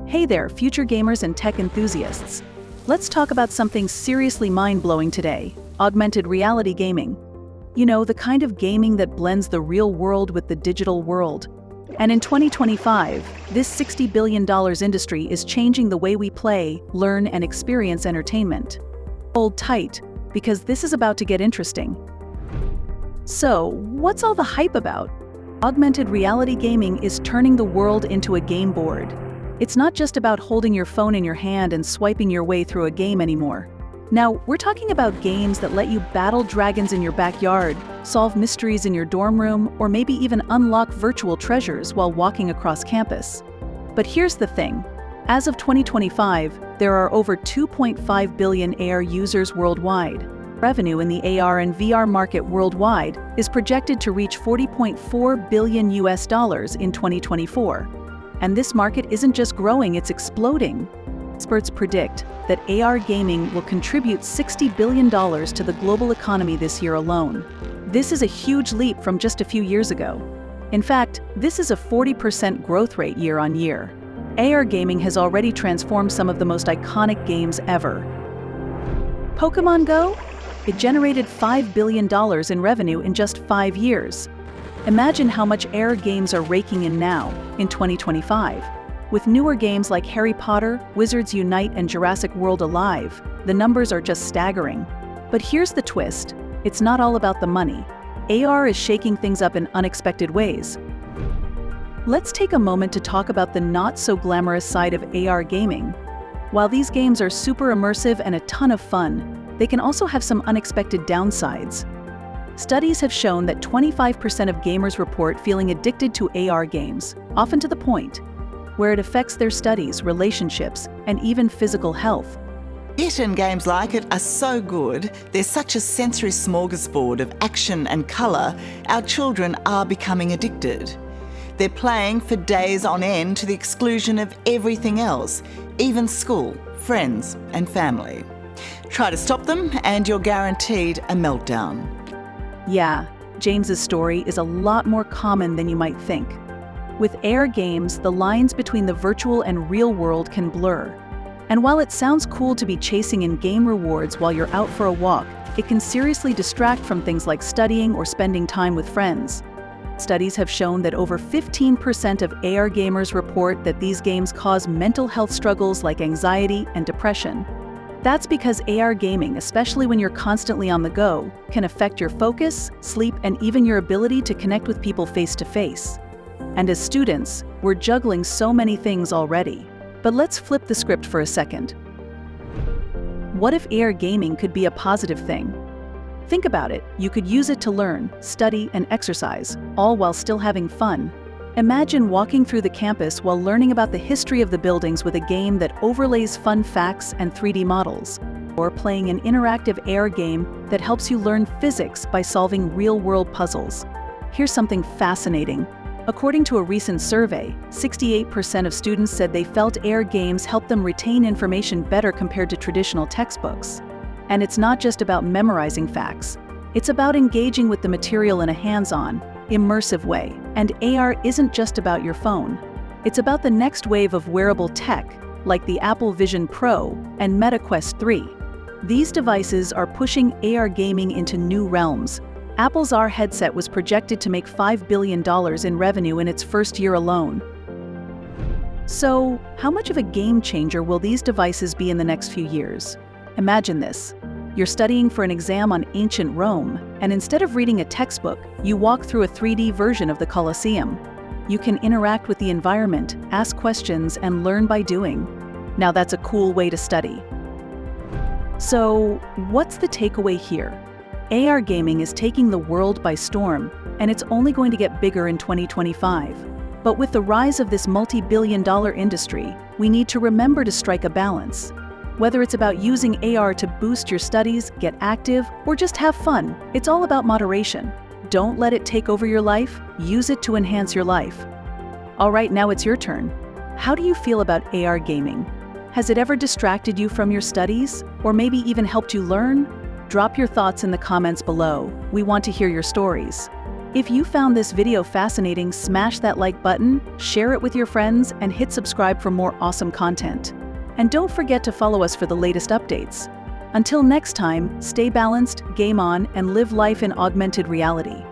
Hey there, future gamers and tech enthusiasts. Let's talk about something seriously mind-blowing today: augmented reality gaming. You know, the kind of gaming that blends the real world with the digital world. And in 2025, this $60 billion industry is changing the way we play, learn, and experience entertainment. Hold tight, because this is about to get interesting. So, what's all the hype about? Augmented reality gaming is turning the world into a game board. It's not just about holding your phone in your hand and swiping your way through a game anymore. Now, we're talking about games that let you battle dragons in your backyard, solve mysteries in your dorm room, or maybe even unlock virtual treasures while walking across campus. But here's the thing. As of 2025, there are over 2.5 billion AR users worldwide. Revenue in the AR and VR market worldwide is projected to reach $40.4 billion in 2024. And this market isn't just growing, it's exploding. Experts predict that AR gaming will contribute $60 billion to the global economy this year alone. This is a huge leap from just a few years ago. In fact, this is a 40% growth rate year on year. AR gaming has already transformed some of the most iconic games ever. Pokemon Go? It generated $5 billion in revenue in just 5 years. Imagine how much AR games are raking in now, in 2025. With newer games like Harry Potter, Wizards Unite, and Jurassic World Alive, the numbers are just staggering. But here's the twist: it's not all about the money. AR is shaking things up in unexpected ways. Let's take a moment to talk about the not-so-glamorous side of AR gaming. While these games are super immersive and a ton of fun, they can also have some unexpected downsides. Studies have shown that 25% of gamers report feeling addicted to AR games, often to the point where it affects their studies, relationships, and even physical health. It and games like it are so good. There's such a sensory smorgasbord of action and colour, our children are becoming addicted. They're playing for days on end to the exclusion of everything else, even school, friends, and family. Try to stop them and you're guaranteed a meltdown. Yeah, James's story is a lot more common than you might think. With AR games, the lines between the virtual and real world can blur. And while it sounds cool to be chasing in-game rewards while you're out for a walk, it can seriously distract from things like studying or spending time with friends. Studies have shown that over 15% of AR gamers report that these games cause mental health struggles like anxiety and depression. That's because AR gaming, especially when you're constantly on the go, can affect your focus, sleep, and even your ability to connect with people face to face. And as students, we're juggling so many things already. But let's flip the script for a second. What if AR gaming could be a positive thing? Think about it. You could use it to learn, study, and exercise, all while still having fun. Imagine walking through the campus while learning about the history of the buildings with a game that overlays fun facts and 3D models, or playing an interactive AR game that helps you learn physics by solving real-world puzzles. Here's something fascinating. According to a recent survey, 68% of students said they felt AR games helped them retain information better compared to traditional textbooks. And it's not just about memorizing facts. It's about engaging with the material in a hands-on, immersive way. And AR isn't just about your phone. It's about the next wave of wearable tech, like the Apple Vision Pro and Meta Quest 3. These devices are pushing AR gaming into new realms. Apple's AR headset was projected to make $5 billion in revenue in its first year alone. So, how much of a game changer will these devices be in the next few years? Imagine this. You're studying for an exam on ancient Rome, and instead of reading a textbook, you walk through a 3D version of the Colosseum. You can interact with the environment, ask questions, and learn by doing. Now that's a cool way to study. So, what's the takeaway here? AR gaming is taking the world by storm, and it's only going to get bigger in 2025. But with the rise of this multi-billion-dollar industry, we need to remember to strike a balance. Whether it's about using AR to boost your studies, get active, or just have fun, it's all about moderation. Don't let it take over your life, use it to enhance your life. All right, now it's your turn. How do you feel about AR gaming? Has it ever distracted you from your studies, or maybe even helped you learn? Drop your thoughts in the comments below. We want to hear your stories. If you found this video fascinating, smash that like button, share it with your friends, and hit subscribe for more awesome content. And don't forget to follow us for the latest updates. Until next time, stay balanced, game on, and live life in augmented reality.